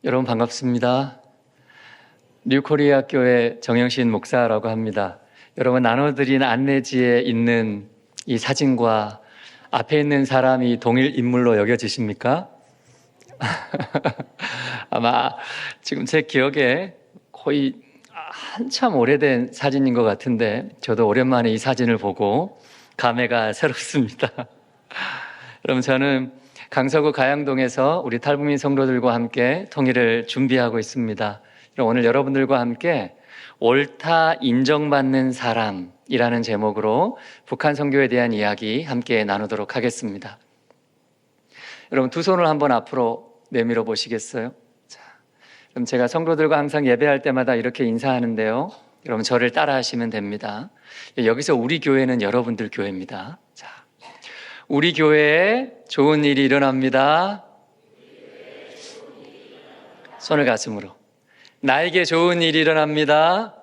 여러분 반갑습니다. 뉴코리아 교회 정영신 목사라고 합니다. 여러분 나눠드린 안내지에 있는 이 사진과 앞에 있는 사람이 동일 인물로 여겨지십니까? 아마 지금 제 기억에 거의 한참 오래된 사진인 것 같은데 저도 오랜만에 이 사진을 보고 감회가 새롭습니다. 여러분 저는 강서구 가양동에서 우리 탈북민 성도들과 함께 통일을 준비하고 있습니다. 오늘 여러분들과 함께 옳다 인정받는 사람이라는 제목으로 북한 선교에 대한 이야기 함께 나누도록 하겠습니다. 여러분 두 손을 한번 앞으로 내밀어 보시겠어요? 자, 그럼 제가 성도들과 항상 예배할 때마다 이렇게 인사하는데요. 여러분 저를 따라 하시면 됩니다. 여기서 우리 교회는 여러분들 교회입니다. 자, 우리 교회에 좋은 일이 일어납니다. 손을 가슴으로. 나에게 좋은 일이 일어납니다.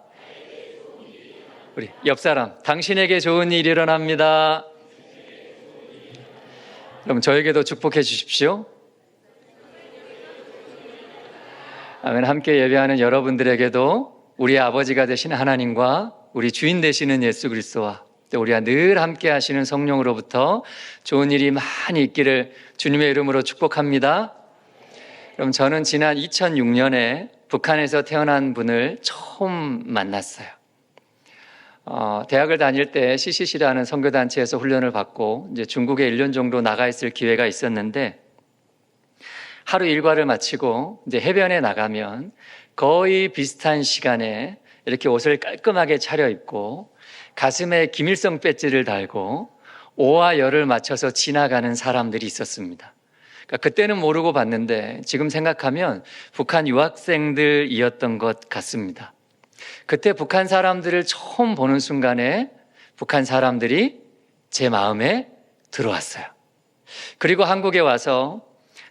우리 옆 사람, 당신에게 좋은 일이 일어납니다. 그럼 저에게도 축복해 주십시오. 아멘. 함께 예배하는 여러분들에게도 우리 아버지가 되신 하나님과 우리 주인 되시는 예수 그리스도와 또 우리와 늘 함께 하시는 성령으로부터 좋은 일이 많이 있기를 주님의 이름으로 축복합니다. 그럼 저는 지난 2006년에 북한에서 태어난 분을 처음 만났어요. 대학을 다닐 때 CCC라는 선교단체에서 훈련을 받고 이제 중국에 1년 정도 나가 있을 기회가 있었는데 하루 일과를 마치고 이제 해변에 나가면 거의 비슷한 시간에 이렇게 옷을 깔끔하게 차려입고 가슴에 김일성 배지를 달고 오와 열을 맞춰서 지나가는 사람들이 있었습니다. 그러니까 그때는 모르고 봤는데 지금 생각하면 북한 유학생들이었던 것 같습니다. 그때 북한 사람들을 처음 보는 순간에 북한 사람들이 제 마음에 들어왔어요. 그리고 한국에 와서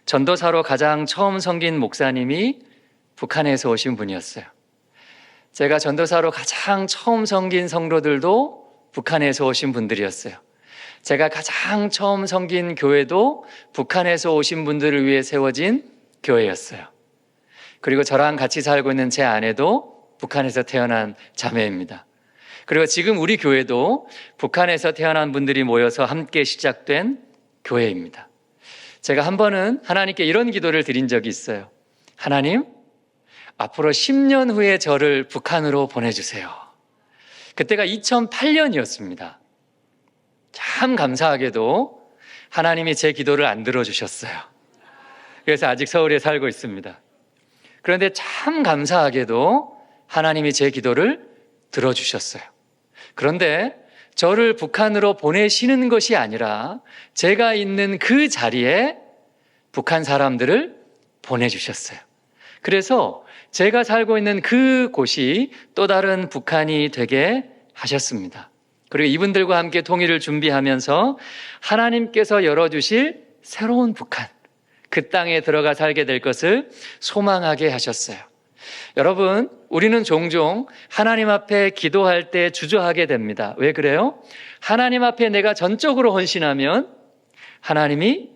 전도사로 가장 처음 섬긴 목사님이 북한에서 오신 분이었어요. 제가 전도사로 가장 처음 섬긴 성도들도 북한에서 오신 분들이었어요. 제가 가장 처음 섬긴 교회도 북한에서 오신 분들을 위해 세워진 교회였어요. 그리고 저랑 같이 살고 있는 제 아내도 북한에서 태어난 자매입니다. 그리고 지금 우리 교회도 북한에서 태어난 분들이 모여서 함께 시작된 교회입니다. 제가 한 번은 하나님께 이런 기도를 드린 적이 있어요. 하나님, 앞으로 10년 후에 저를 북한으로 보내주세요. 그때가 2008년이었습니다. 참 감사하게도 하나님이 제 기도를 안 들어주셨어요. 그래서 아직 서울에 살고 있습니다. 그런데 참 감사하게도 하나님이 제 기도를 들어주셨어요. 그런데 저를 북한으로 보내시는 것이 아니라 제가 있는 그 자리에 북한 사람들을 보내주셨어요. 그래서 제가 살고 있는 그곳이 또 다른 북한이 되게 하셨습니다. 그리고 이분들과 함께 통일을 준비하면서 하나님께서 열어주실 새로운 북한, 그 땅에 들어가 살게 될 것을 소망하게 하셨어요. 여러분, 우리는 종종 하나님 앞에 기도할 때 주저하게 됩니다. 왜 그래요? 하나님 앞에 내가 전적으로 헌신하면 하나님이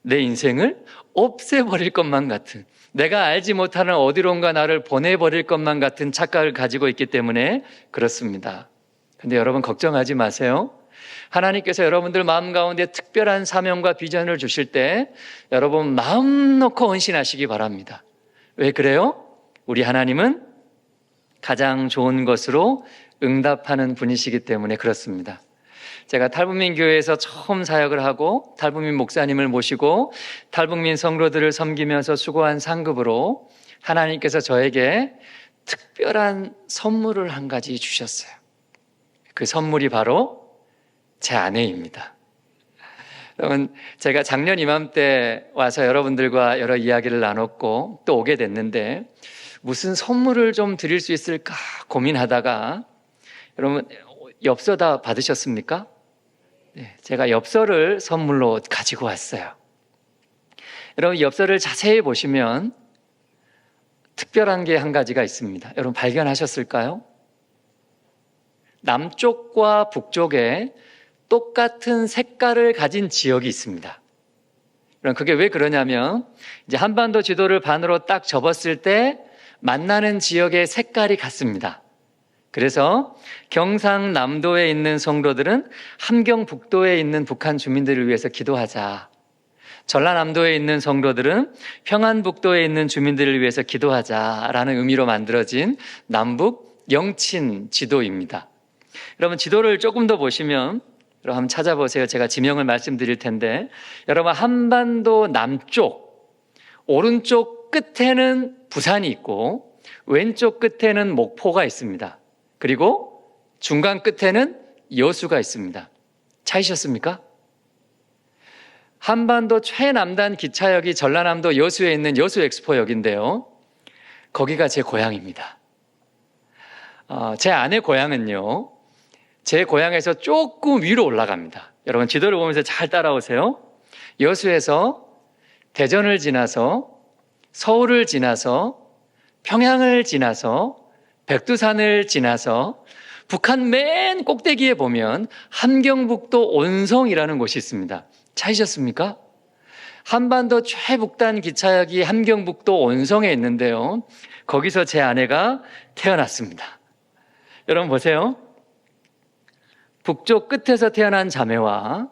내 인생을 없애버릴 것만 같은, 내가 알지 못하는 어디론가 나를 보내버릴 것만 같은 착각을 가지고 있기 때문에 그렇습니다. 근데 여러분 걱정하지 마세요. 하나님께서 여러분들 마음 가운데 특별한 사명과 비전을 주실 때 여러분 마음 놓고 헌신하시기 바랍니다. 왜 그래요? 우리 하나님은 가장 좋은 것으로 응답하는 분이시기 때문에 그렇습니다. 제가 탈북민 교회에서 처음 사역을 하고 탈북민 목사님을 모시고 탈북민 성도들을 섬기면서 수고한 상급으로 하나님께서 저에게 특별한 선물을 한 가지 주셨어요. 그 선물이 바로 제 아내입니다. 여러분, 제가 작년 이맘때 와서 여러분들과 여러 이야기를 나눴고 또 오게 됐는데 무슨 선물을 좀 드릴 수 있을까 고민하다가 여러분 엽서 다 받으셨습니까? 네, 제가 엽서를 선물로 가지고 왔어요. 여러분 엽서를 자세히 보시면 특별한 게 한 가지가 있습니다. 여러분 발견하셨을까요? 남쪽과 북쪽에 똑같은 색깔을 가진 지역이 있습니다. 그럼 그게 왜 그러냐면 이제 한반도 지도를 반으로 딱 접었을 때 만나는 지역의 색깔이 같습니다. 그래서 경상남도에 있는 성도들은 함경북도에 있는 북한 주민들을 위해서 기도하자. 전라남도에 있는 성도들은 평안북도에 있는 주민들을 위해서 기도하자라는 의미로 만들어진 남북 영친 지도입니다. 여러분 지도를 조금 더 보시면 여러분 한번 찾아보세요. 제가 지명을 말씀드릴 텐데 여러분 한반도 남쪽 오른쪽 끝에는 부산이 있고 왼쪽 끝에는 목포가 있습니다. 그리고 중간 끝에는 여수가 있습니다. 찾으셨습니까? 한반도 최남단 기차역이 전라남도 여수에 있는 여수 엑스포역인데요. 거기가 제 고향입니다. 제 아내 고향은요. 제 고향에서 조금 위로 올라갑니다. 여러분 지도를 보면서 잘 따라오세요. 여수에서 대전을 지나서 서울을 지나서 평양을 지나서 백두산을 지나서 북한 맨 꼭대기에 보면 함경북도 온성이라는 곳이 있습니다. 찾으셨습니까? 한반도 최북단 기차역이 함경북도 온성에 있는데요. 거기서 제 아내가 태어났습니다. 여러분 보세요. 북쪽 끝에서 태어난 자매와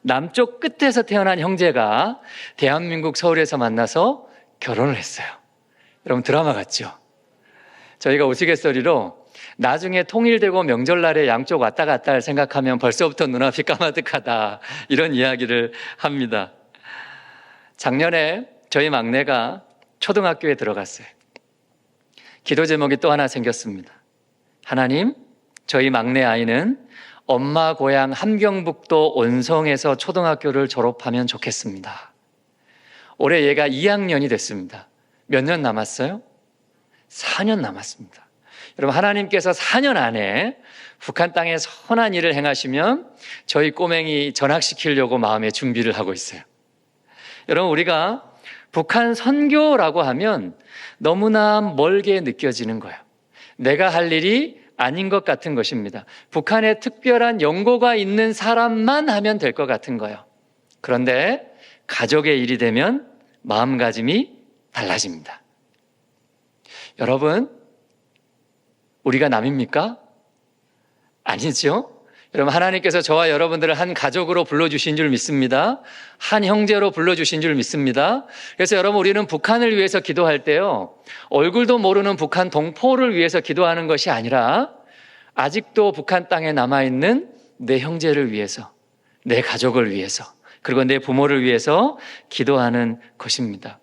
남쪽 끝에서 태어난 형제가 대한민국 서울에서 만나서 결혼을 했어요. 여러분 드라마 같죠? 저희가 우스갯소리로 나중에 통일되고 명절날에 양쪽 왔다 갔다 할 생각하면 벌써부터 눈앞이 까마득하다 이런 이야기를 합니다. 작년에 저희 막내가 초등학교에 들어갔어요. 기도 제목이 또 하나 생겼습니다. 하나님, 저희 막내 아이는 엄마 고향 함경북도 온성에서 초등학교를 졸업하면 좋겠습니다. 올해 얘가 2학년이 됐습니다. 몇 년 남았어요? 4년 남았습니다. 여러분 하나님께서 4년 안에 북한 땅에 선한 일을 행하시면 저희 꼬맹이 전학시키려고 마음에 준비를 하고 있어요. 여러분 우리가 북한 선교라고 하면 너무나 멀게 느껴지는 거예요. 내가 할 일이 아닌 것 같은 것입니다. 북한에 특별한 연고가 있는 사람만 하면 될 것 같은 거예요. 그런데 가족의 일이 되면 마음가짐이 달라집니다. 여러분, 우리가 남입니까? 아니죠. 여러분 하나님께서 저와 여러분들을 한 가족으로 불러주신 줄 믿습니다. 한 형제로 불러주신 줄 믿습니다. 그래서 여러분 우리는 북한을 위해서 기도할 때요. 얼굴도 모르는 북한 동포를 위해서 기도하는 것이 아니라 아직도 북한 땅에 남아있는 내 형제를 위해서, 내 가족을 위해서, 그리고 내 부모를 위해서 기도하는 것입니다.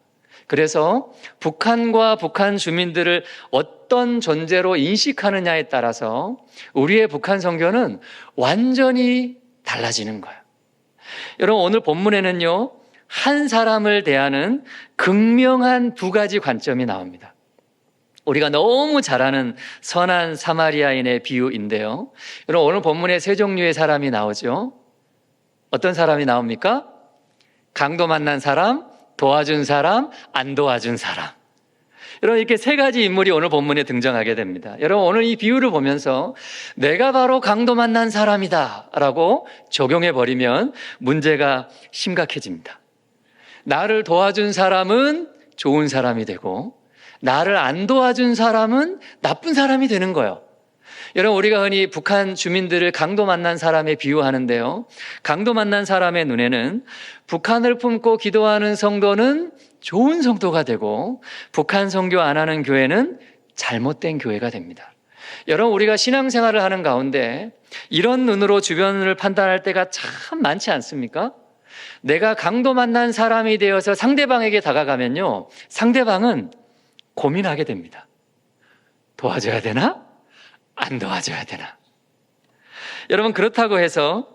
그래서 북한과 북한 주민들을 어떤 존재로 인식하느냐에 따라서 우리의 북한 선교는 완전히 달라지는 거예요. 여러분 오늘 본문에는요, 한 사람을 대하는 극명한 두 가지 관점이 나옵니다. 우리가 너무 잘 아는 선한 사마리아인의 비유인데요. 여러분 오늘 본문에 세 종류의 사람이 나오죠. 어떤 사람이 나옵니까? 강도 만난 사람, 도와준 사람, 안 도와준 사람. 여러분 이렇게 세 가지 인물이 오늘 본문에 등장하게 됩니다. 여러분 오늘 이 비유를 보면서 내가 바로 강도 만난 사람이다 라고 적용해버리면 문제가 심각해집니다. 나를 도와준 사람은 좋은 사람이 되고 나를 안 도와준 사람은 나쁜 사람이 되는 거예요. 여러분 우리가 흔히 북한 주민들을 강도 만난 사람에 비유하는데요. 강도 만난 사람의 눈에는 북한을 품고 기도하는 성도는 좋은 성도가 되고 북한 선교 안 하는 교회는 잘못된 교회가 됩니다. 여러분 우리가 신앙생활을 하는 가운데 이런 눈으로 주변을 판단할 때가 참 많지 않습니까? 내가 강도 만난 사람이 되어서 상대방에게 다가가면요. 상대방은 고민하게 됩니다. 도와줘야 되나? 안 도와줘야 되나? 여러분 그렇다고 해서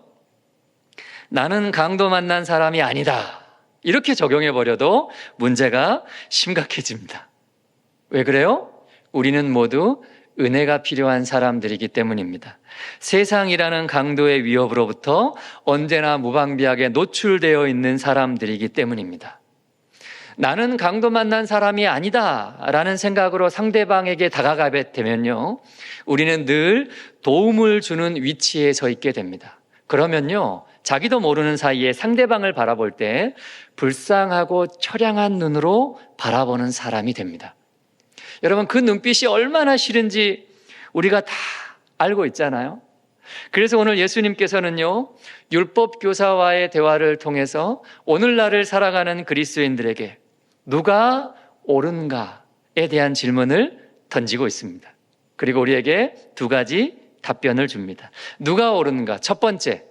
나는 강도 만난 사람이 아니다 이렇게 적용해버려도 문제가 심각해집니다. 왜 그래요? 우리는 모두 은혜가 필요한 사람들이기 때문입니다. 세상이라는 강도의 위협으로부터 언제나 무방비하게 노출되어 있는 사람들이기 때문입니다. 나는 강도 만난 사람이 아니다 라는 생각으로 상대방에게 다가가게 되면요, 우리는 늘 도움을 주는 위치에 서 있게 됩니다. 그러면요, 자기도 모르는 사이에 상대방을 바라볼 때 불쌍하고 처량한 눈으로 바라보는 사람이 됩니다. 여러분, 그 눈빛이 얼마나 싫은지 우리가 다 알고 있잖아요. 그래서 오늘 예수님께서는요, 율법 교사와의 대화를 통해서 오늘날을 살아가는 그리스도인들에게 누가 옳은가에 대한 질문을 던지고 있습니다. 그리고 우리에게 두 가지 답변을 줍니다. 누가 옳은가? 첫 번째,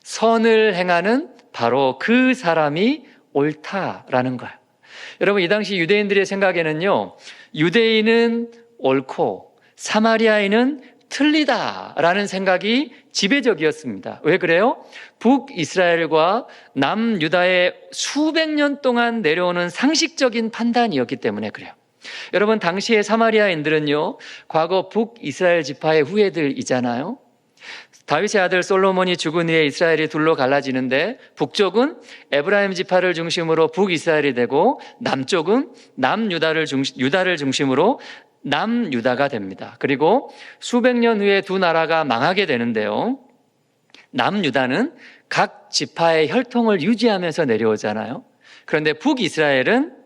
선을 행하는 바로 그 사람이 옳다라는 거예요. 여러분, 이 당시 유대인들의 생각에는요, 유대인은 옳고 사마리아인은 틀리다라는 생각이 지배적이었습니다. 왜 그래요? 북이스라엘과 남유다의 수백 년 동안 내려오는 상식적인 판단이었기 때문에 그래요. 여러분, 당시의 사마리아인들은요, 과거 북이스라엘 지파의 후예들이잖아요. 다윗의 아들 솔로몬이 죽은 후에 이스라엘이 둘로 갈라지는데 북쪽은 에브라임 지파를 중심으로 북이스라엘이 되고 남쪽은 유다를 중심으로 남유다가 됩니다. 그리고 수백 년 후에 두 나라가 망하게 되는데요, 남유다는 각 지파의 혈통을 유지하면서 내려오잖아요. 그런데 북이스라엘은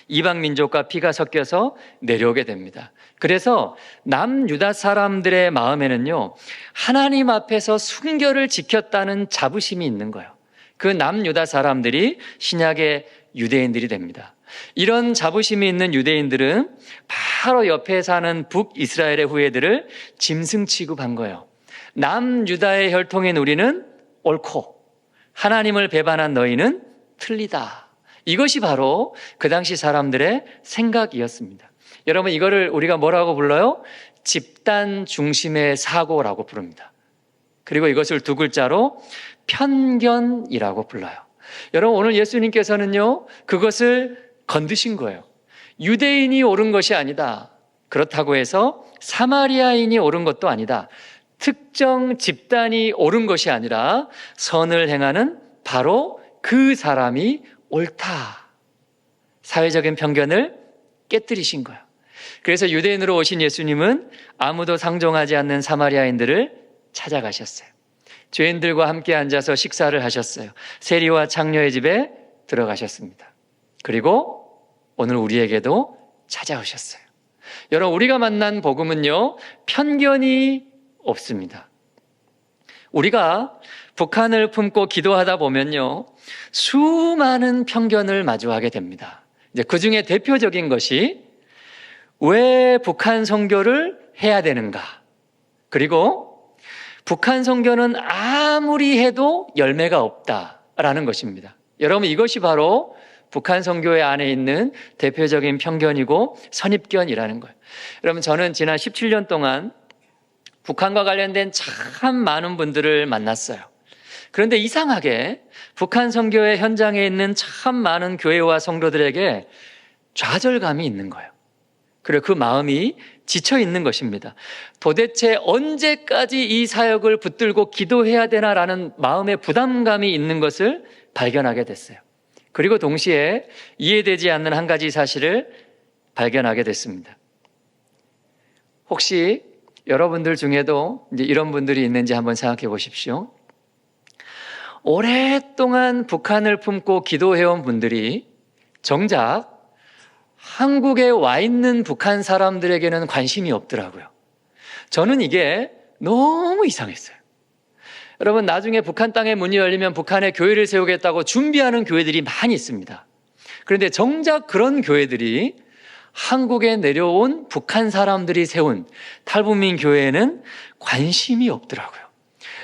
이방 민족과 피가 섞여서 내려오게 됩니다. 그래서 남유다 사람들의 마음에는요, 하나님 앞에서 순결을 지켰다는 자부심이 있는 거예요. 그 남유다 사람들이 신약의 유대인들이 됩니다. 이런 자부심이 있는 유대인들은 바로 옆에 사는 북이스라엘의 후예들을 짐승 취급한 거예요. 남유다의 혈통인 우리는 옳고 하나님을 배반한 너희는 틀리다. 이것이 바로 그 당시 사람들의 생각이었습니다. 여러분, 이거를 우리가 뭐라고 불러요? 집단 중심의 사고라고 부릅니다. 그리고 이것을 두 글자로 편견이라고 불러요. 여러분, 오늘 예수님께서는요, 그것을 건드신 거예요. 유대인이 옳은 것이 아니다. 그렇다고 해서 사마리아인이 옳은 것도 아니다. 특정 집단이 옳은 것이 아니라 선을 행하는 바로 그 사람이 옳다. 사회적인 편견을 깨뜨리신 거예요. 그래서 유대인으로 오신 예수님은 아무도 상종하지 않는 사마리아인들을 찾아가셨어요. 죄인들과 함께 앉아서 식사를 하셨어요. 세리와 창녀의 집에 들어가셨습니다. 그리고 오늘 우리에게도 찾아오셨어요. 여러분, 우리가 만난 복음은요, 편견이 없습니다. 우리가 북한을 품고 기도하다 보면요, 수많은 편견을 마주하게 됩니다. 이제 그 중에 대표적인 것이 왜 북한 선교를 해야 되는가? 그리고 북한 선교는 아무리 해도 열매가 없다라는 것입니다. 여러분, 이것이 바로 북한 선교회 안에 있는 대표적인 편견이고 선입견이라는 거예요. 여러분, 저는 지난 17년 동안 북한과 관련된 참 많은 분들을 만났어요. 그런데 이상하게 북한 선교회 현장에 있는 참 많은 교회와 성도들에게 좌절감이 있는 거예요. 그리고 그 마음이 지쳐 있는 것입니다. 도대체 언제까지 이 사역을 붙들고 기도해야 되나라는 마음의 부담감이 있는 것을 발견하게 됐어요. 그리고 동시에 이해되지 않는 한 가지 사실을 발견하게 됐습니다. 혹시 여러분들 중에도 이제 이런 분들이 있는지 한번 생각해 보십시오. 오랫동안 북한을 품고 기도해온 분들이 정작 한국에 와 있는 북한 사람들에게는 관심이 없더라고요. 저는 이게 너무 이상했어요. 여러분, 나중에 북한 땅에 문이 열리면 북한에 교회를 세우겠다고 준비하는 교회들이 많이 있습니다. 그런데 정작 그런 교회들이 한국에 내려온 북한 사람들이 세운 탈북민 교회에는 관심이 없더라고요.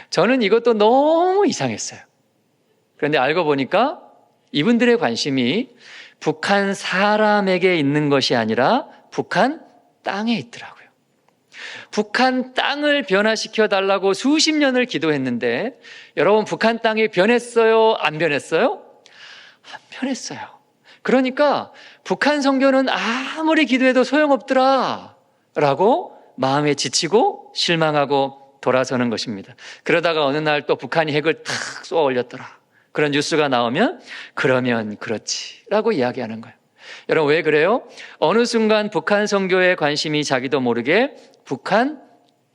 저는 이것도 너무 이상했어요. 그런데 알고 보니까 이분들의 관심이 북한 사람에게 있는 것이 아니라 북한 땅에 있더라고요. 북한 땅을 변화시켜 달라고 수십 년을 기도했는데 여러분, 북한 땅이 변했어요? 안 변했어요? 안 변했어요. 그러니까 북한 선교는 아무리 기도해도 소용없더라 라고 마음에 지치고 실망하고 돌아서는 것입니다. 그러다가 어느 날 또 북한이 핵을 탁 쏘아 올렸더라, 그런 뉴스가 나오면 그러면 그렇지 라고 이야기하는 거예요. 여러분, 왜 그래요? 어느 순간 북한 선교에 관심이 자기도 모르게 북한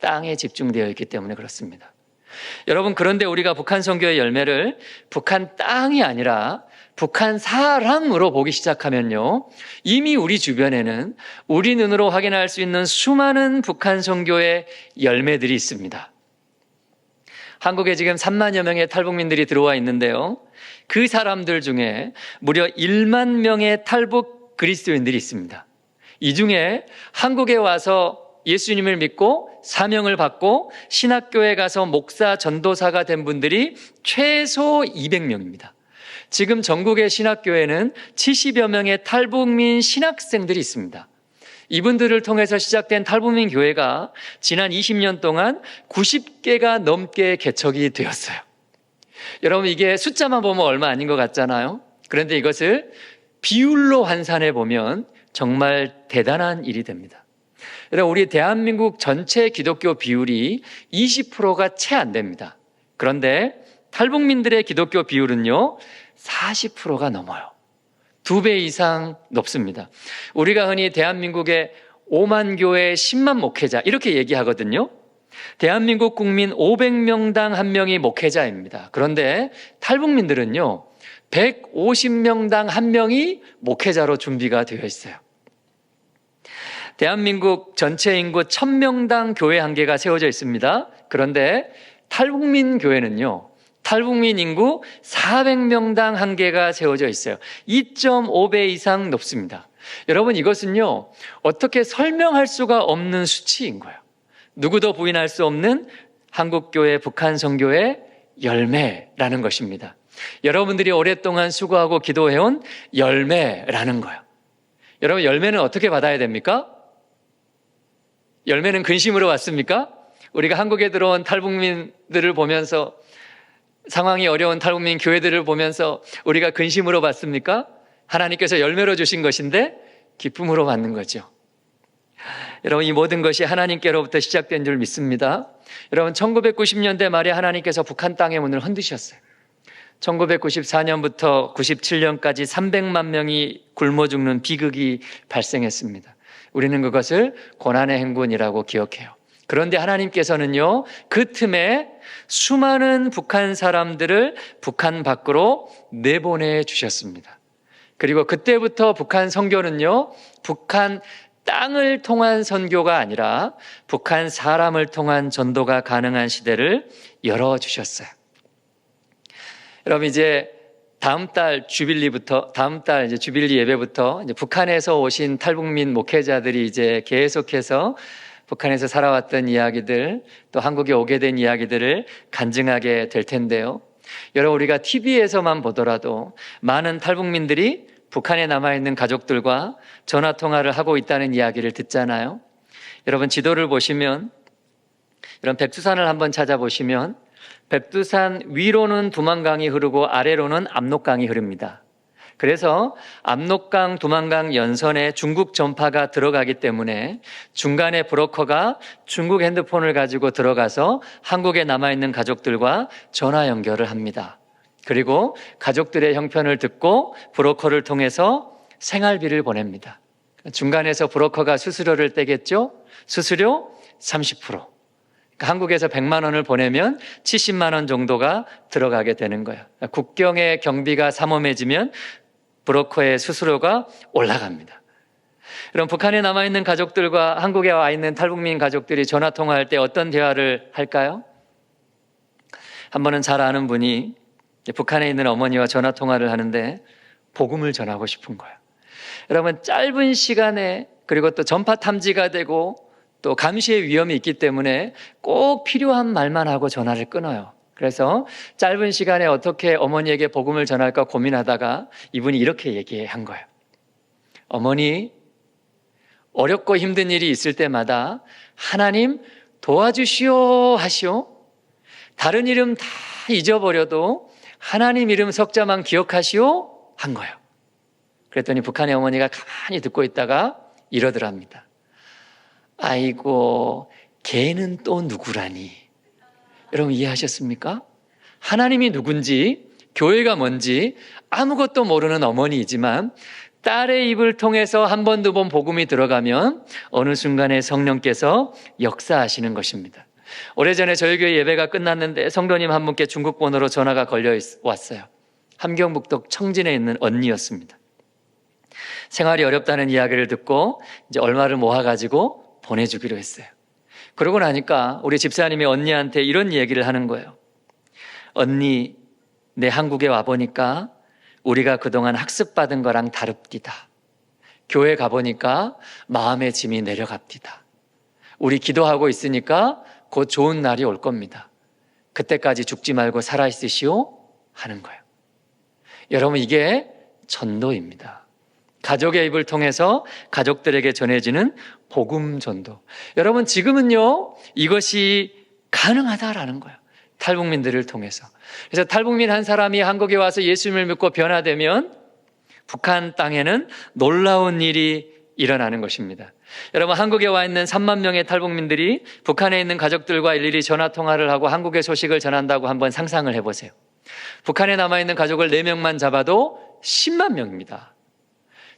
땅에 집중되어 있기 때문에 그렇습니다. 여러분, 그런데 우리가 북한 선교의 열매를 북한 땅이 아니라 북한 사람으로 보기 시작하면요, 이미 우리 주변에는 우리 눈으로 확인할 수 있는 수많은 북한 선교의 열매들이 있습니다. 한국에 지금 3만여 명의 탈북민들이 들어와 있는데요, 그 사람들 중에 무려 1만 명의 탈북 그리스도인들이 있습니다. 이 중에 한국에 와서 예수님을 믿고 사명을 받고 신학교에 가서 목사, 전도사가 된 분들이 최소 200명입니다. 지금 전국의 신학교에는 70여 명의 탈북민 신학생들이 있습니다. 이분들을 통해서 시작된 탈북민 교회가 지난 20년 동안 90개가 넘게 개척이 되었어요. 여러분, 이게 숫자만 보면 얼마 아닌 것 같잖아요. 그런데 이것을 비율로 환산해 보면 정말 대단한 일이 됩니다. 여러분, 우리 대한민국 전체 기독교 비율이 20%가 채 안 됩니다. 그런데 탈북민들의 기독교 비율은요, 40%가 넘어요. 2배 이상 높습니다. 우리가 흔히 대한민국의 5만 교회 10만 목회자 이렇게 얘기하거든요. 대한민국 국민 500명당 1명이 목회자입니다. 그런데 탈북민들은요, 150명당 1명이 목회자로 준비가 되어 있어요. 대한민국 전체 인구 1000명당 교회 한 개가 세워져 있습니다. 그런데 탈북민 교회는요, 탈북민 인구 400명당 한 개가 세워져 있어요. 2.5배 이상 높습니다. 여러분, 이것은요, 어떻게 설명할 수가 없는 수치인 거예요. 누구도 부인할 수 없는 한국교회, 북한 선교의 열매라는 것입니다. 여러분들이 오랫동안 수고하고 기도해온 열매라는 거예요. 여러분, 열매는 어떻게 받아야 됩니까? 열매는 근심으로 왔습니까? 우리가 한국에 들어온 탈북민들을 보면서, 상황이 어려운 탈북민 교회들을 보면서 우리가 근심으로 받습니까? 하나님께서 열매로 주신 것인데 기쁨으로 받는 거죠. 여러분, 이 모든 것이 하나님께로부터 시작된 줄 믿습니다. 여러분, 1990년대 말에 하나님께서 북한 땅의 문을 흔드셨어요. 1994년부터 97년까지 300만 명이 굶어 죽는 비극이 발생했습니다. 우리는 그것을 고난의 행군이라고 기억해요. 그런데 하나님께서는요, 그 틈에 수많은 북한 사람들을 북한 밖으로 내보내 주셨습니다. 그리고 그때부터 북한 선교는요, 북한 땅을 통한 선교가 아니라 북한 사람을 통한 전도가 가능한 시대를 열어주셨어요. 여러분, 이제 다음 달 주빌리 예배부터 이제 북한에서 오신 탈북민 목회자들이 이제 계속해서 북한에서 살아왔던 이야기들, 또 한국에 오게 된 이야기들을 간증하게 될 텐데요. 여러분, 우리가 TV에서만 보더라도 많은 탈북민들이 북한에 남아있는 가족들과 전화통화를 하고 있다는 이야기를 듣잖아요. 여러분, 지도를 보시면, 이런 백두산을 한번 찾아보시면 백두산 위로는 두만강이 흐르고 아래로는 압록강이 흐릅니다. 그래서 압록강, 두만강 연선에 중국 전파가 들어가기 때문에 중간에 브로커가 중국 핸드폰을 가지고 들어가서 한국에 남아있는 가족들과 전화 연결을 합니다. 그리고 가족들의 형편을 듣고 브로커를 통해서 생활비를 보냅니다. 중간에서 브로커가 수수료를 떼겠죠? 수수료 30%. 한국에서 100만 원을 보내면 70만 원 정도가 들어가게 되는 거예요. 국경의 경비가 삼엄해지면 브로커의 수수료가 올라갑니다. 그럼 북한에 남아있는 가족들과 한국에 와 있는 탈북민 가족들이 전화통화할 때 어떤 대화를 할까요? 한 번은 잘 아는 분이 북한에 있는 어머니와 전화통화를 하는데 복음을 전하고 싶은 거예요. 여러분, 짧은 시간에, 그리고 또 전파 탐지가 되고 또 감시의 위험이 있기 때문에 꼭 필요한 말만 하고 전화를 끊어요. 그래서 짧은 시간에 어떻게 어머니에게 복음을 전할까 고민하다가 이분이 이렇게 얘기한 거예요. 어머니, 어렵고 힘든 일이 있을 때마다 하나님 도와주시오 하시오. 다른 이름 다 잊어버려도 하나님 이름 석자만 기억하시오 한 거예요. 그랬더니 북한의 어머니가 가만히 듣고 있다가 이러더랍니다. 아이고, 걔는 또 누구라니. 여러분, 이해하셨습니까? 하나님이 누군지, 교회가 뭔지 아무것도 모르는 어머니이지만 딸의 입을 통해서 한 번, 두 번 복음이 들어가면 어느 순간에 성령께서 역사하시는 것입니다. 오래전에 저희 교회 예배가 끝났는데 성도님 한 분께 중국 번호로 전화가 걸려 왔어요. 함경북도 청진에 있는 언니였습니다. 생활이 어렵다는 이야기를 듣고 이제 얼마를 모아가지고 보내주기로 했어요. 그러고 나니까 우리 집사님이 언니한테 이런 얘기를 하는 거예요. 언니, 내 한국에 와보니까 우리가 그동안 학습받은 거랑 다릅디다. 교회 가보니까 마음의 짐이 내려갑디다. 우리 기도하고 있으니까 곧 좋은 날이 올 겁니다. 그때까지 죽지 말고 살아있으시오 하는 거예요. 여러분, 이게 전도입니다. 가족의 입을 통해서 가족들에게 전해지는 복음 전도. 여러분, 지금은요, 이것이 가능하다라는 거예요. 탈북민들을 통해서. 그래서 탈북민 한 사람이 한국에 와서 예수님을 믿고 변화되면 북한 땅에는 놀라운 일이 일어나는 것입니다. 여러분, 한국에 와 있는 3만 명의 탈북민들이 북한에 있는 가족들과 일일이 전화 통화를 하고 한국의 소식을 전한다고 한번 상상을 해보세요. 북한에 남아있는 가족을 4명만 잡아도 10만 명입니다.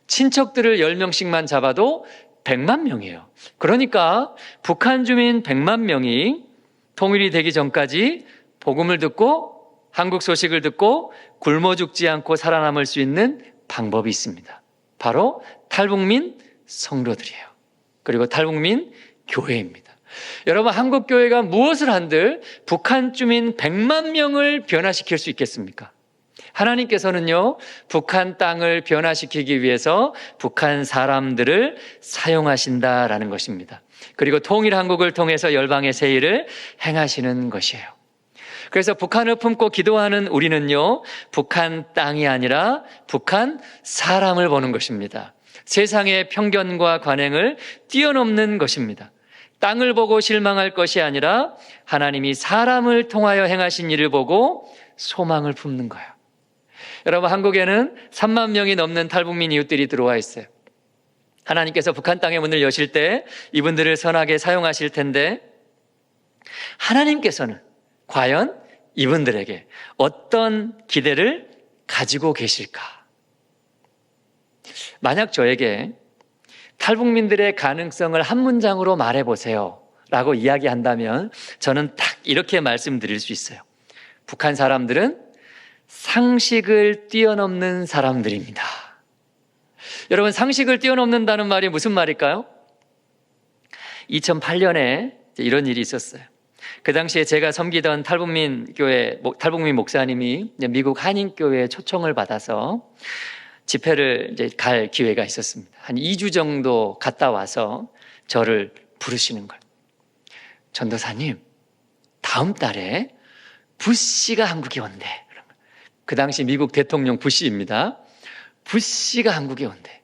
친척들을 10명씩만 잡아도 100만 명이에요. 그러니까 북한 주민 100만 명이 통일이 되기 전까지 복음을 듣고 한국 소식을 듣고 굶어 죽지 않고 살아남을 수 있는 방법이 있습니다. 바로 탈북민 성도들이에요. 그리고 탈북민 교회입니다. 여러분, 한국 교회가 무엇을 한들 북한 주민 100만 명을 변화시킬 수 있겠습니까? 하나님께서는요, 북한 땅을 변화시키기 위해서 북한 사람들을 사용하신다라는 것입니다. 그리고 통일 한국을 통해서 열방의 새 일을 행하시는 것이에요. 그래서 북한을 품고 기도하는 우리는요, 북한 땅이 아니라 북한 사람을 보는 것입니다. 세상의 편견과 관행을 뛰어넘는 것입니다. 땅을 보고 실망할 것이 아니라 하나님이 사람을 통하여 행하신 일을 보고 소망을 품는 거예요. 여러분, 한국에는 3만 명이 넘는 탈북민 이웃들이 들어와 있어요. 하나님께서 북한 땅의 문을 여실 때 이분들을 선하게 사용하실 텐데, 하나님께서는 과연 이분들에게 어떤 기대를 가지고 계실까? 만약 저에게 탈북민들의 가능성을 한 문장으로 말해보세요 라고 이야기한다면 저는 딱 이렇게 말씀드릴 수 있어요. 북한 사람들은 상식을 뛰어넘는 사람들입니다. 여러분, 상식을 뛰어넘는다는 말이 무슨 말일까요? 2008년에 이런 일이 있었어요. 그 당시에 제가 섬기던 탈북민 목사님이 미국 한인교회에 초청을 받아서 집회를 이제 갈 기회가 있었습니다. 한 2주 정도 갔다 와서 저를 부르시는 거예요. 전도사님, 다음 달에 부시가 한국에 온대. 그 당시 미국 대통령 부시입니다. 부시가 한국에 온대.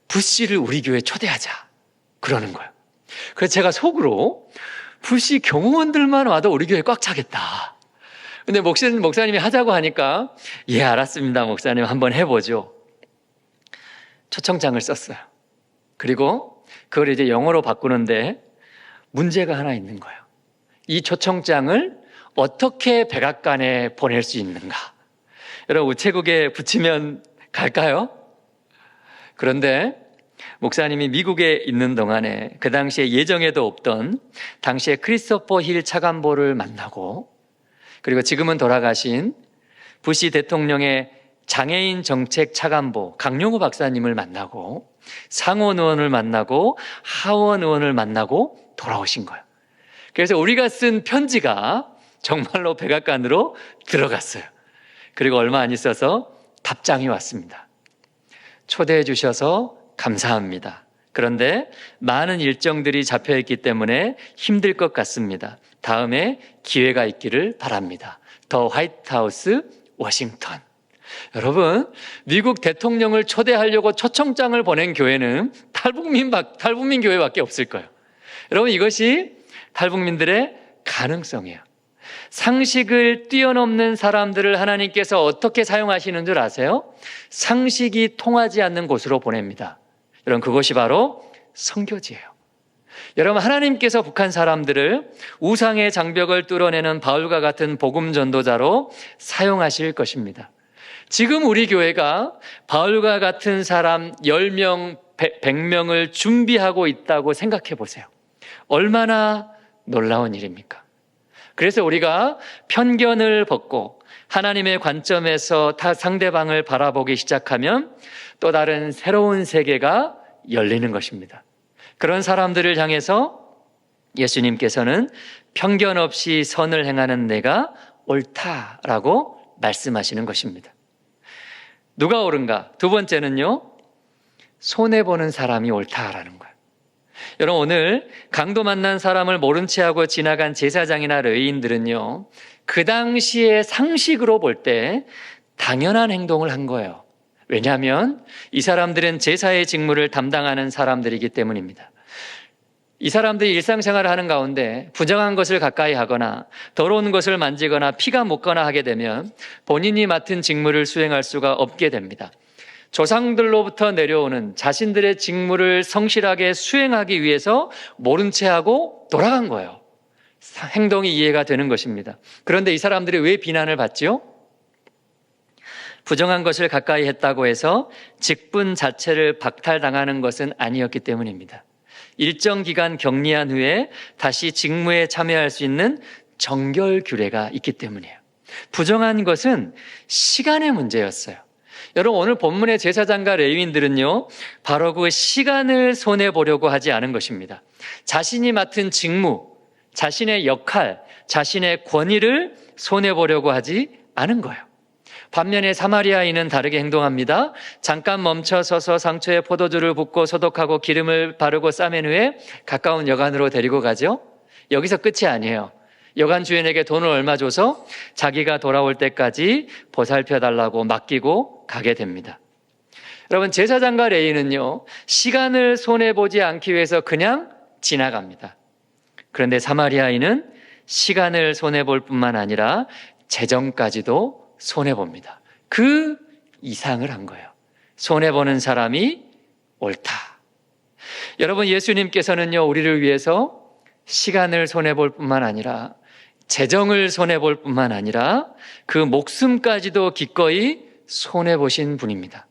부시를 우리 교회에 초대하자. 그러는 거예요. 그래서 제가 속으로 부시 경호원들만 와도 우리 교회 꽉 차겠다. 근데 목사님이 하자고 하니까 예, 알았습니다. 목사님 한번 해보죠. 초청장을 썼어요. 그리고 그걸 이제 영어로 바꾸는데 문제가 하나 있는 거예요. 이 초청장을 어떻게 백악관에 보낼 수 있는가? 여러분, 우체국에 붙이면 갈까요? 그런데 목사님이 미국에 있는 동안에 그 당시에 예정에도 없던 당시에 크리스토퍼 힐 차관보를 만나고, 그리고 지금은 돌아가신 부시 대통령의 장애인 정책 차관보 강용호 박사님을 만나고 상원 의원을 만나고 하원 의원을 만나고 돌아오신 거예요. 그래서 우리가 쓴 편지가 정말로 백악관으로 들어갔어요. 그리고 얼마 안 있어서 답장이 왔습니다. 초대해 주셔서 감사합니다. 그런데 많은 일정들이 잡혀있기 때문에 힘들 것 같습니다. 다음에 기회가 있기를 바랍니다. 더 화이트하우스 워싱턴. 여러분, 미국 대통령을 초대하려고 초청장을 보낸 교회는 탈북민 교회밖에 없을 거예요. 여러분, 이것이 탈북민들의 가능성이에요. 상식을 뛰어넘는 사람들을 하나님께서 어떻게 사용하시는 줄 아세요? 상식이 통하지 않는 곳으로 보냅니다. 여러분, 그것이 바로 선교지예요. 여러분, 하나님께서 북한 사람들을 우상의 장벽을 뚫어내는 바울과 같은 복음 전도자로 사용하실 것입니다. 지금 우리 교회가 바울과 같은 사람 10명, 100명을 준비하고 있다고 생각해 보세요. 얼마나 놀라운 일입니까? 그래서 우리가 편견을 벗고 하나님의 관점에서 상대방을 바라보기 시작하면 또 다른 새로운 세계가 열리는 것입니다. 그런 사람들을 향해서 예수님께서는 편견 없이 선을 행하는 내가 옳다라고 말씀하시는 것입니다. 누가 옳은가? 두 번째는요, 손해보는 사람이 옳다라는 거예요. 여러분, 오늘 강도 만난 사람을 모른 채 하고 지나간 제사장이나 레위인들은요, 그 당시의 상식으로 볼 때 당연한 행동을 한 거예요. 왜냐하면 이 사람들은 제사의 직무를 담당하는 사람들이기 때문입니다. 이 사람들이 일상생활을 하는 가운데 부정한 것을 가까이 하거나 더러운 것을 만지거나 피가 묻거나 하게 되면 본인이 맡은 직무를 수행할 수가 없게 됩니다. 조상들로부터 내려오는 자신들의 직무를 성실하게 수행하기 위해서 모른 채 하고 돌아간 거예요. 행동이 이해가 되는 것입니다. 그런데 이 사람들이 왜 비난을 받지요? 부정한 것을 가까이 했다고 해서 직분 자체를 박탈당하는 것은 아니었기 때문입니다. 일정 기간 격리한 후에 다시 직무에 참여할 수 있는 정결 규례가 있기 때문이에요. 부정한 것은 시간의 문제였어요. 여러분, 오늘 본문의 제사장과 레위인들은요, 바로 그 시간을 손해보려고 하지 않은 것입니다. 자신이 맡은 직무, 자신의 역할, 자신의 권위를 손해보려고 하지 않은 거예요. 반면에 사마리아인은 다르게 행동합니다. 잠깐 멈춰서서 상처에 포도주를 붓고 소독하고 기름을 바르고 싸맨 후에 가까운 여관으로 데리고 가죠. 여기서 끝이 아니에요. 여관 주인에게 돈을 얼마 줘서 자기가 돌아올 때까지 보살펴달라고 맡기고 가게 됩니다. 여러분, 제사장과 레위인은요, 시간을 손해보지 않기 위해서 그냥 지나갑니다. 그런데 사마리아인은 시간을 손해볼 뿐만 아니라 재정까지도 손해봅니다. 그 이상을 한 거예요. 손해보는 사람이 옳다. 여러분, 예수님께서는요, 우리를 위해서 시간을 손해볼 뿐만 아니라 재정을 손해볼 뿐만 아니라 그 목숨까지도 기꺼이 손해보신 분입니다.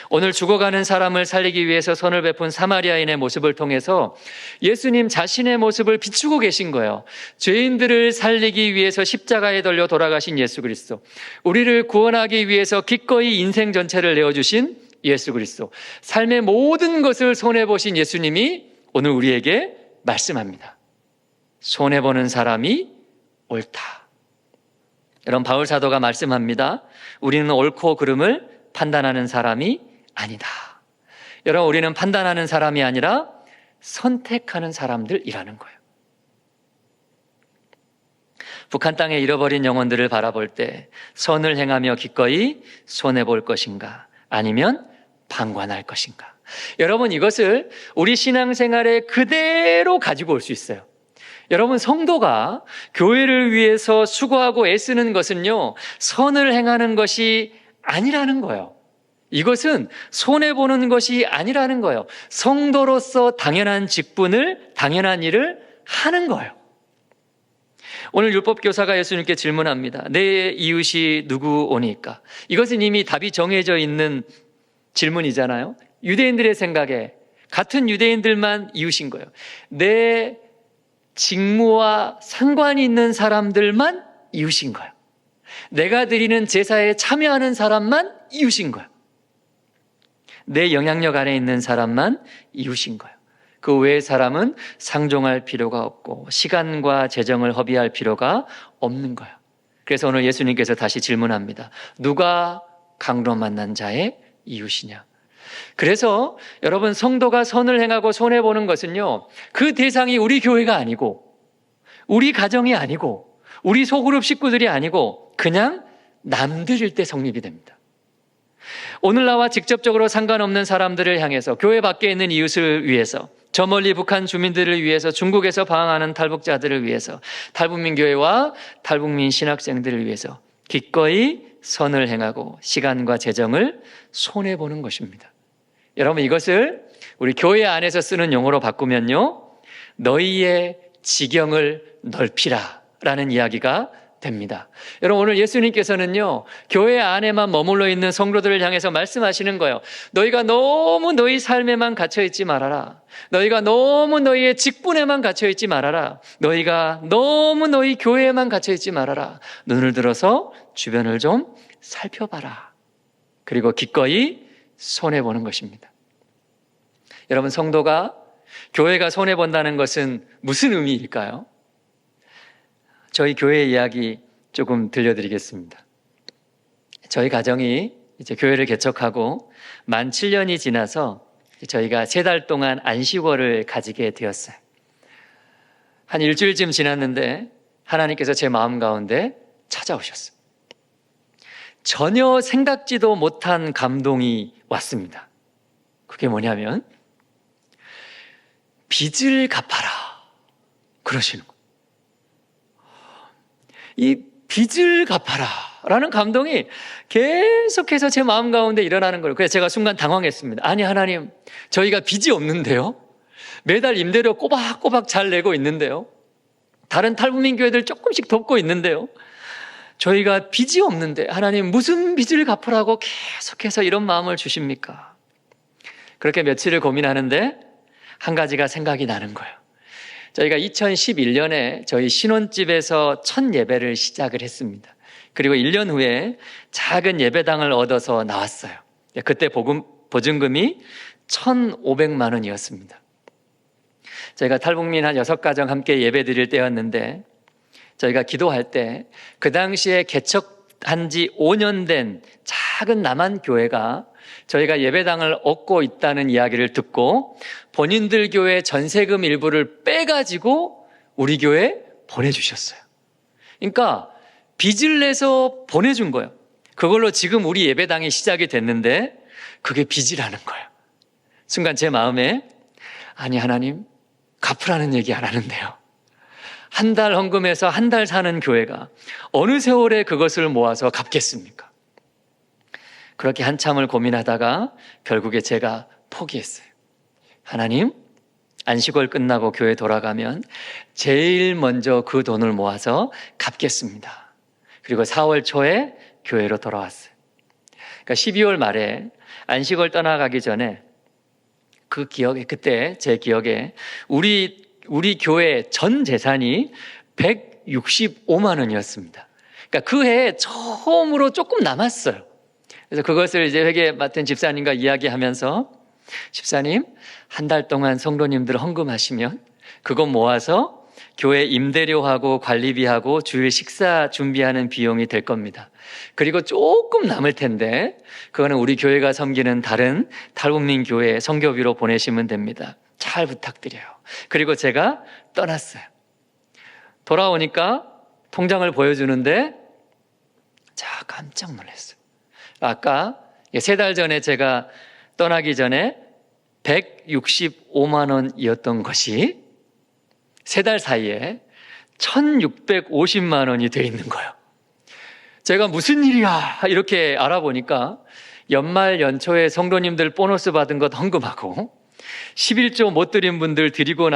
오늘 죽어가는 사람을 살리기 위해서 손을 베푼 사마리아인의 모습을 통해서 예수님 자신의 모습을 비추고 계신 거예요. 죄인들을 살리기 위해서 십자가에 달려 돌아가신 예수 그리스도, 우리를 구원하기 위해서 기꺼이 인생 전체를 내어주신 예수 그리스도, 삶의 모든 것을 손해보신 예수님이 오늘 우리에게 말씀합니다. 손해보는 사람이 옳다. 여러분, 바울 사도가 말씀합니다. 우리는 옳고 그름을 판단하는 사람이 아니다. 여러분, 우리는 판단하는 사람이 아니라 선택하는 사람들이라는 거예요. 북한 땅에 잃어버린 영혼들을 바라볼 때 선을 행하며 기꺼이 손해볼 것인가, 아니면 방관할 것인가. 여러분, 이것을 우리 신앙생활에 그대로 가지고 올 수 있어요. 여러분, 성도가 교회를 위해서 수고하고 애쓰는 것은요, 선을 행하는 것이 아니라는 거예요. 이것은 손해보는 것이 아니라는 거예요. 성도로서 당연한 직분을, 당연한 일을 하는 거예요. 오늘 율법교사가 예수님께 질문합니다. 내 이웃이 누구오니까? 이것은 이미 답이 정해져 있는 질문이잖아요. 유대인들의 생각에 같은 유대인들만 이웃인 거예요. 내 직무와 상관이 있는 사람들만 이웃인 거예요. 내가 드리는 제사에 참여하는 사람만 이웃인 거예요. 내 영향력 안에 있는 사람만 이웃인 거예요. 그 외의 사람은 상종할 필요가 없고 시간과 재정을 허비할 필요가 없는 거예요. 그래서 오늘 예수님께서 다시 질문합니다. 누가 강도 만난 자의 이웃이냐? 그래서 여러분, 성도가 선을 행하고 손해보는 것은요, 그 대상이 우리 교회가 아니고 우리 가정이 아니고 우리 소그룹 식구들이 아니고 그냥 남들일 때 성립이 됩니다. 오늘 나와 직접적으로 상관없는 사람들을 향해서, 교회 밖에 있는 이웃을 위해서, 저 멀리 북한 주민들을 위해서, 중국에서 방황하는 탈북자들을 위해서, 탈북민 교회와 탈북민 신학생들을 위해서 기꺼이 선을 행하고 시간과 재정을 손해보는 것입니다. 여러분, 이것을 우리 교회 안에서 쓰는 용어로 바꾸면요, 너희의 지경을 넓히라 라는 이야기가 됩니다. 여러분, 오늘 예수님께서는요, 교회 안에만 머물러 있는 성도들을 향해서 말씀하시는 거예요. 너희가 너무 너희 삶에만 갇혀있지 말아라. 너희가 너무 너희의 직분에만 갇혀있지 말아라. 너희가 너무 너희 교회에만 갇혀있지 말아라. 눈을 들어서 주변을 좀 살펴봐라. 그리고 기꺼이 손해보는 것입니다. 여러분, 성도가, 교회가 손해본다는 것은 무슨 의미일까요? 저희 교회 이야기 조금 들려드리겠습니다. 저희 가정이 이제 교회를 개척하고 만 7년이 지나서 저희가 3달 동안 안식월을 가지게 되었어요. 한 일주일쯤 지났는데 하나님께서 제 마음 가운데 찾아오셨어요. 전혀 생각지도 못한 감동이 왔습니다. 그게 뭐냐면 빚을 갚아라 그러시는 거예요. 이 빚을 갚아라 라는 감동이 계속해서 제 마음 가운데 일어나는 거예요. 그래서 제가 순간 당황했습니다. 아니, 하나님, 저희가 빚이 없는데요, 매달 임대료 꼬박꼬박 잘 내고 있는데요, 다른 탈북민 교회들 조금씩 돕고 있는데요, 저희가 빚이 없는데 하나님 무슨 빚을 갚으라고 계속해서 이런 마음을 주십니까? 그렇게 며칠을 고민하는데 한 가지가 생각이 나는 거예요. 저희가 2011년에 저희 신혼집에서 첫 예배를 시작을 했습니다. 그리고 1년 후에 작은 예배당을 얻어서 나왔어요. 그때 보증금이 1,500만 원이었습니다. 저희가 탈북민 한 6가정 함께 예배 드릴 때였는데, 저희가 기도할 때 그 당시에 개척한 지 5년 된 작은 남한 교회가 저희가 예배당을 얻고 있다는 이야기를 듣고 본인들 교회 전세금 일부를 빼가지고 우리 교회에 보내주셨어요. 그러니까 빚을 내서 보내준 거예요. 그걸로 지금 우리 예배당이 시작이 됐는데 그게 빚이라는 거예요. 순간 제 마음에, 아니, 하나님, 갚으라는 얘기 안 하는데요, 한 달 헌금해서 한 달 사는 교회가 어느 세월에 그것을 모아서 갚겠습니까? 그렇게 한참을 고민하다가 결국에 제가 포기했어요. 하나님, 안식월 끝나고 교회 돌아가면 제일 먼저 그 돈을 모아서 갚겠습니다. 그리고 4월 초에 교회로 돌아왔어요. 그러니까 12월 말에 안식월 떠나가기 전에 그때 제 기억에 우리 교회 전 재산이 165만 원이었습니다. 그러니까 그 해에 처음으로 조금 남았어요. 그래서 그것을 이제 회계 맡은 집사님과 이야기하면서, 집사님, 한 달 동안 성도님들 헌금하시면 그거 모아서 교회 임대료하고 관리비하고 주일 식사 준비하는 비용이 될 겁니다. 그리고 조금 남을 텐데 그거는 우리 교회가 섬기는 다른 탈북민 교회 선교비로 보내시면 됩니다. 잘 부탁드려요. 그리고 제가 떠났어요. 돌아오니까 통장을 보여주는데 자, 깜짝 놀랐어요. 아까 3달 전에 제가 떠나기 전에 165만 원이었던 것이 3달 사이에 1,650만 원이 돼 있는 거예요. 제가 무슨 일이야 이렇게 알아보니까 연말 연초에 성도님들 보너스 받은 것 헌금하고 11조 못 드린 분들 드리고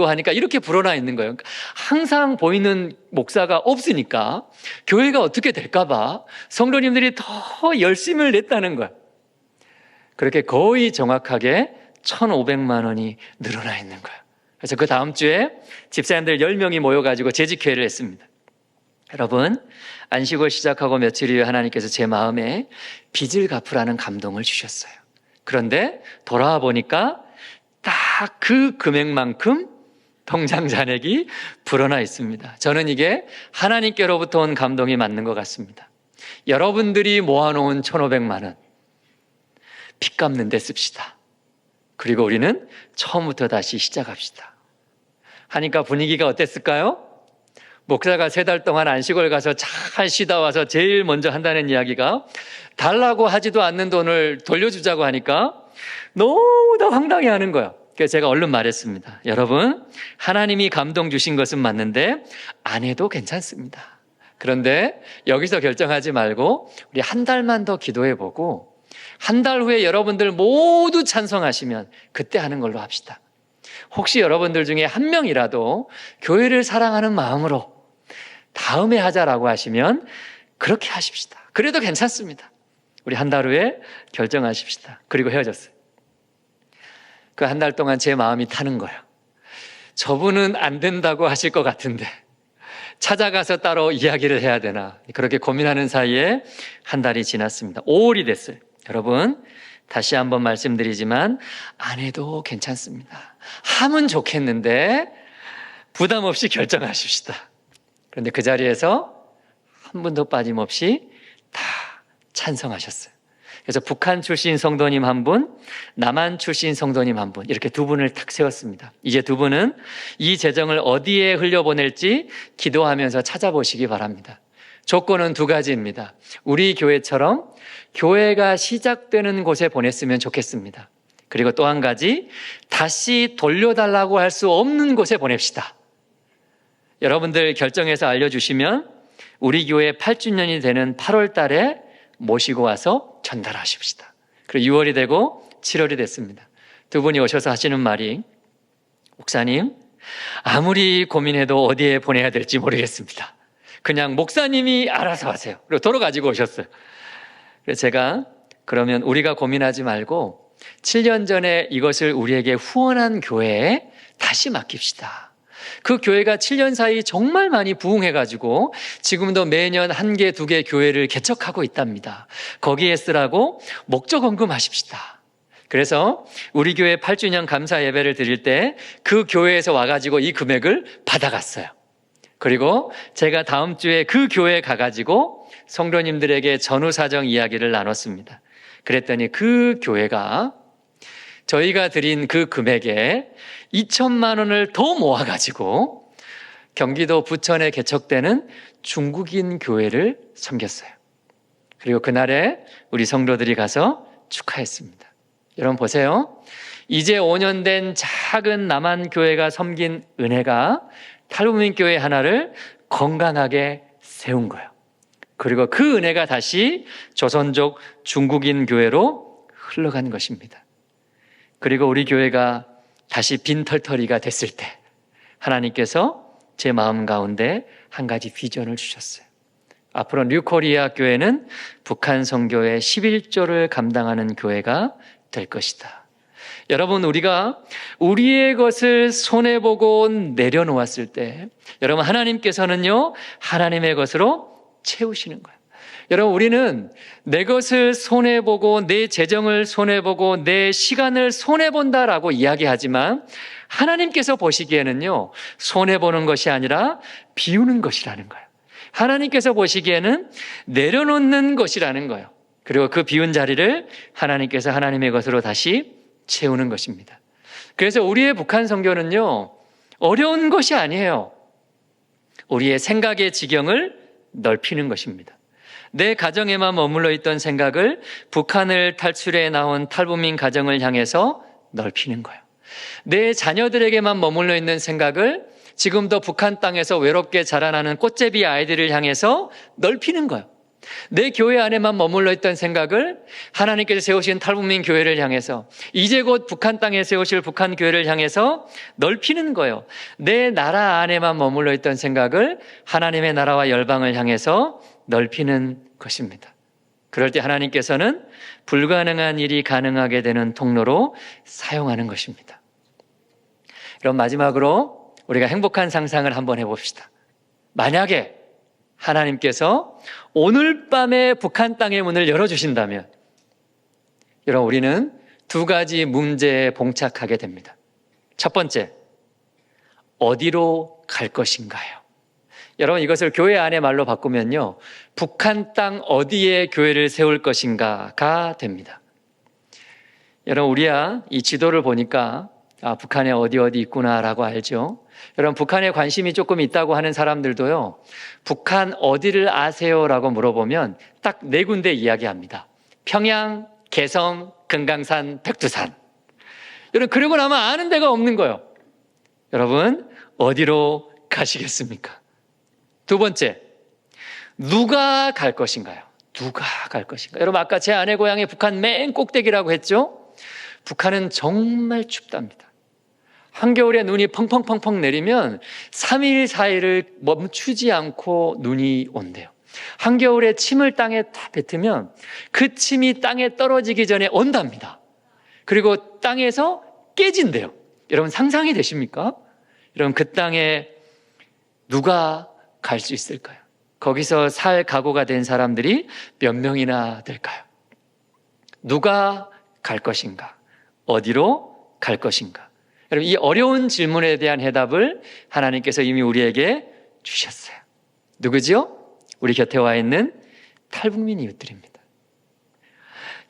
하니까 이렇게 불어나 있는 거예요. 항상 보이는 목사가 없으니까 교회가 어떻게 될까 봐 성도님들이 더 열심을 냈다는 거예요. 그렇게 거의 정확하게 1,500만 원이 늘어나 있는 거예요. 그래서 그 다음 주에 집사님들 10명이 모여가지고 재직회를 했습니다. 여러분, 안식을 시작하고 며칠 후에 하나님께서 제 마음에 빚을 갚으라는 감동을 주셨어요. 그런데 돌아와 보니까 딱 그 금액만큼 통장 잔액이 불어나 있습니다. 저는 이게 하나님께로부터 온 감동이 맞는 것 같습니다. 여러분들이 모아놓은 1,500만 원 빚 갚는 데 씁시다. 그리고 우리는 처음부터 다시 시작합시다. 하니까 분위기가 어땠을까요? 목사가 3달 동안 안식을 가서 잘 쉬다 와서 제일 먼저 한다는 이야기가 달라고 하지도 않는 돈을 돌려주자고 하니까 너무나 황당해하는 거예요. 그래서 제가 얼른 말했습니다. 여러분, 하나님이 감동 주신 것은 맞는데 안 해도 괜찮습니다. 그런데 여기서 결정하지 말고 우리 한 달만 더 기도해보고 한 달 후에 여러분들 모두 찬성하시면 그때 하는 걸로 합시다. 혹시 여러분들 중에 한 명이라도 교회를 사랑하는 마음으로 다음에 하자라고 하시면 그렇게 하십시다. 그래도 괜찮습니다. 우리 한 달 후에 결정하십시다. 그리고 헤어졌어요. 그 한 달 동안 제 마음이 타는 거예요. 저분은 안 된다고 하실 것 같은데 찾아가서 따로 이야기를 해야 되나, 그렇게 고민하는 사이에 한 달이 지났습니다. 5월이 됐어요. 여러분, 다시 한번 말씀드리지만 안 해도 괜찮습니다. 하면 좋겠는데 부담 없이 결정하십시다. 그런데 그 자리에서 한 분도 빠짐없이 다 찬성하셨어요. 그래서 북한 출신 성도님 한 분, 남한 출신 성도님 한 분, 이렇게 두 분을 탁 세웠습니다. 이제 두 분은 이 재정을 어디에 흘려보낼지 기도하면서 찾아보시기 바랍니다. 조건은 두 가지입니다. 우리 교회처럼 교회가 시작되는 곳에 보냈으면 좋겠습니다. 그리고 또 한 가지, 다시 돌려달라고 할 수 없는 곳에 보냅시다. 여러분들 결정해서 알려주시면 우리 교회 8주년이 되는 8월 달에 모시고 와서 전달하십시다. 그리고 6월이 되고 7월이 됐습니다. 두 분이 오셔서 하시는 말이, 목사님, 아무리 고민해도 어디에 보내야 될지 모르겠습니다. 그냥 목사님이 알아서 하세요. 그리고 도로 가지고 오셨어요. 그래서 제가, 그러면 우리가 고민하지 말고 7년 전에 이것을 우리에게 후원한 교회에 다시 맡깁시다. 그 교회가 7년 사이 정말 많이 부흥해가지고 지금도 매년 1개, 2개 교회를 개척하고 있답니다. 거기에 쓰라고 목적 언금하십시다. 그래서 우리 교회 8주년 감사 예배를 드릴 때 그 교회에서 와가지고 이 금액을 받아갔어요. 그리고 제가 다음 주에 그 교회에 가가지고 성도님들에게 전후사정 이야기를 나눴습니다. 그랬더니 그 교회가 저희가 드린 그 금액에 2천만 원을 더 모아가지고 경기도 부천에 개척되는 중국인 교회를 섬겼어요. 그리고 그날에 우리 성도들이 가서 축하했습니다. 여러분 보세요. 이제 5년 된 작은 남한 교회가 섬긴 은혜가 탈북민 교회 하나를 건강하게 세운 거예요. 그리고 그 은혜가 다시 조선족 중국인 교회로 흘러간 것입니다. 그리고 우리 교회가 다시 빈털터리가 됐을 때 하나님께서 제 마음 가운데 한 가지 비전을 주셨어요. 앞으로 뉴코리아 교회는 북한 선교의 11조를 감당하는 교회가 될 것이다. 여러분, 우리가 우리의 것을 손해보고 내려놓았을 때 여러분, 하나님께서는요 하나님의 것으로 채우시는 거예요. 여러분, 우리는 내 것을 손해보고 내 재정을 손해보고 내 시간을 손해본다라고 이야기하지만 하나님께서 보시기에는요 손해보는 것이 아니라 비우는 것이라는 거예요. 하나님께서 보시기에는 내려놓는 것이라는 거예요. 그리고 그 비운 자리를 하나님께서 하나님의 것으로 다시 채우는 것입니다. 그래서 우리의 북한 선교는요 어려운 것이 아니에요. 우리의 생각의 지경을 넓히는 것입니다. 내 가정에만 머물러 있던 생각을 북한을 탈출해 나온 탈북민 가정을 향해서 넓히는 거예요. 내 자녀들에게만 머물러 있는 생각을 지금도 북한 땅에서 외롭게 자라나는 꽃제비 아이들을 향해서 넓히는 거예요. 내 교회 안에만 머물러 있던 생각을 하나님께서 세우신 탈북민 교회를 향해서, 이제 곧 북한 땅에 세우실 북한 교회를 향해서 넓히는 거예요. 내 나라 안에만 머물러 있던 생각을 하나님의 나라와 열방을 향해서 넓히는 것입니다. 그럴 때 하나님께서는 불가능한 일이 가능하게 되는 통로로 사용하는 것입니다. 그럼 마지막으로 우리가 행복한 상상을 한번 해봅시다. 만약에 하나님께서 오늘 밤에 북한 땅의 문을 열어주신다면 여러분, 우리는 두 가지 문제에 봉착하게 됩니다. 첫 번째, 어디로 갈 것인가요? 여러분, 이것을 교회 안의 말로 바꾸면요 북한 땅 어디에 교회를 세울 것인가가 됩니다. 여러분, 우리야 이 지도를 보니까 북한에 어디 있구나라고 알죠. 여러분, 북한에 관심이 조금 있다고 하는 사람들도요 북한 어디를 아세요라고 물어보면 딱 4군데 이야기합니다. 평양, 개성, 금강산, 백두산. 여러분, 그러고 나면 아는 데가 없는 거예요. 여러분, 어디로 가시겠습니까? 두 번째, 누가 갈 것인가요? 누가 갈 것인가? 여러분, 아까 제 아내 고향이 북한 맨 꼭대기라고 했죠? 북한은 정말 춥답니다. 한겨울에 눈이 펑펑펑펑 내리면 3일 4일을 멈추지 않고 눈이 온대요. 한겨울에 침을 땅에 다 뱉으면 그 침이 땅에 떨어지기 전에 온답니다. 그리고 땅에서 깨진대요. 여러분 상상이 되십니까? 여러분 그 땅에 누가 갈 수 있을까요? 거기서 살 각오가 된 사람들이 몇 명이나 될까요? 누가 갈 것인가? 어디로 갈 것인가? 여러분 이 어려운 질문에 대한 해답을 하나님께서 이미 우리에게 주셨어요. 누구지요? 우리 곁에 와 있는 탈북민 이웃들입니다.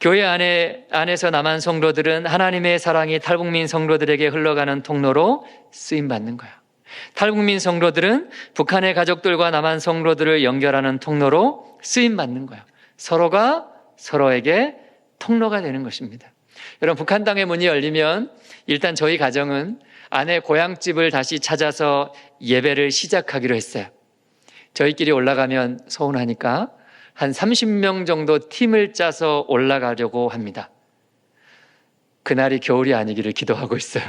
교회 안에서 남한 성도들은 하나님의 사랑이 탈북민 성도들에게 흘러가는 통로로 쓰임받는 거야. 탈북민 성도들은 북한의 가족들과 남한 성도들을 연결하는 통로로 쓰임받는 거야. 서로가 서로에게 통로가 되는 것입니다. 여러분 북한 땅의 문이 열리면 일단 저희 가정은 아내 고향집을 다시 찾아서 예배를 시작하기로 했어요. 저희끼리 올라가면 서운하니까 한 30명 정도 팀을 짜서 올라가려고 합니다. 그날이 겨울이 아니기를 기도하고 있어요.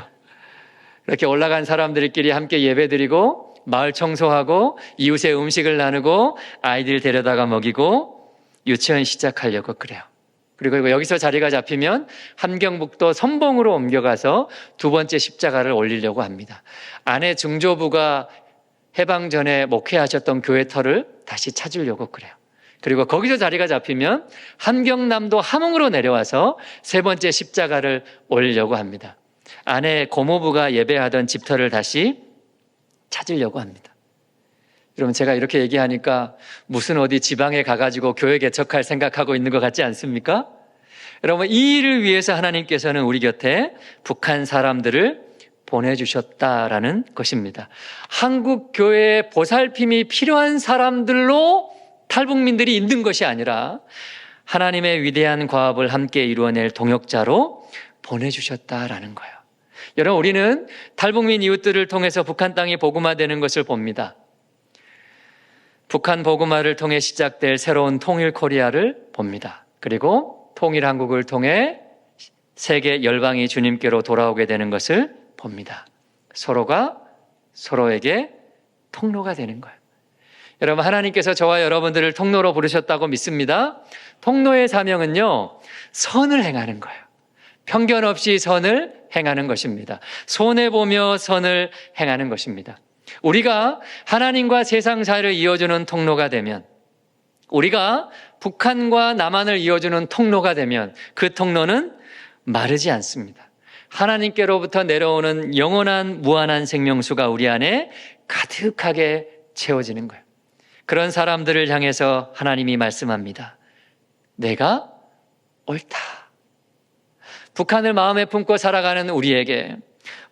이렇게 올라간 사람들끼리 함께 예배드리고 마을 청소하고 이웃의 음식을 나누고 아이들 데려다가 먹이고 유치원 시작하려고 그래요. 그리고 여기서 자리가 잡히면 함경북도 선봉으로 옮겨가서 두 번째 십자가를 올리려고 합니다. 아내 중조부가 해방 전에 목회하셨던 교회 터를 다시 찾으려고 그래요. 그리고 거기서 자리가 잡히면 함경남도 함흥으로 내려와서 세 번째 십자가를 올리려고 합니다. 아내 고모부가 예배하던 집터를 다시 찾으려고 합니다. 여러분 제가 이렇게 얘기하니까 무슨 어디 지방에 가가지고 교회 개척할 생각하고 있는 것 같지 않습니까? 여러분 이 일을 위해서 하나님께서는 우리 곁에 북한 사람들을 보내주셨다라는 것입니다. 한국 교회의 보살핌이 필요한 사람들로 탈북민들이 있는 것이 아니라 하나님의 위대한 과업을 함께 이루어낼 동역자로 보내주셨다라는 거예요. 여러분 우리는 탈북민 이웃들을 통해서 북한 땅이 복음화되는 것을 봅니다. 북한 복음화를 통해 시작될 새로운 통일 코리아를 봅니다. 그리고 통일 한국을 통해 세계 열방이 주님께로 돌아오게 되는 것을 봅니다. 서로가 서로에게 통로가 되는 거예요. 여러분 하나님께서 저와 여러분들을 통로로 부르셨다고 믿습니다. 통로의 사명은요, 선을 행하는 거예요. 편견 없이 선을 행하는 것입니다. 손해보며 선을 행하는 것입니다. 우리가 하나님과 세상 사이를 이어주는 통로가 되면, 우리가 북한과 남한을 이어주는 통로가 되면 그 통로는 마르지 않습니다. 하나님께로부터 내려오는 영원한 무한한 생명수가 우리 안에 가득하게 채워지는 거예요. 그런 사람들을 향해서 하나님이 말씀합니다. 내가 옳다. 북한을 마음에 품고 살아가는 우리에게,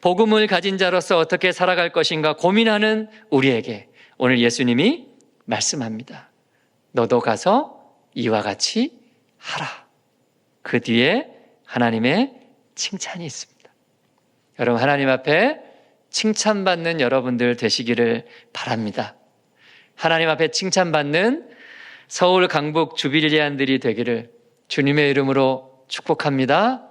복음을 가진 자로서 어떻게 살아갈 것인가 고민하는 우리에게 오늘 예수님이 말씀합니다. 너도 가서 이와 같이 하라. 그 뒤에 하나님의 칭찬이 있습니다. 여러분 하나님 앞에 칭찬받는 여러분들 되시기를 바랍니다. 하나님 앞에 칭찬받는 서울 강북 주빌리안들이 되기를 주님의 이름으로 축복합니다.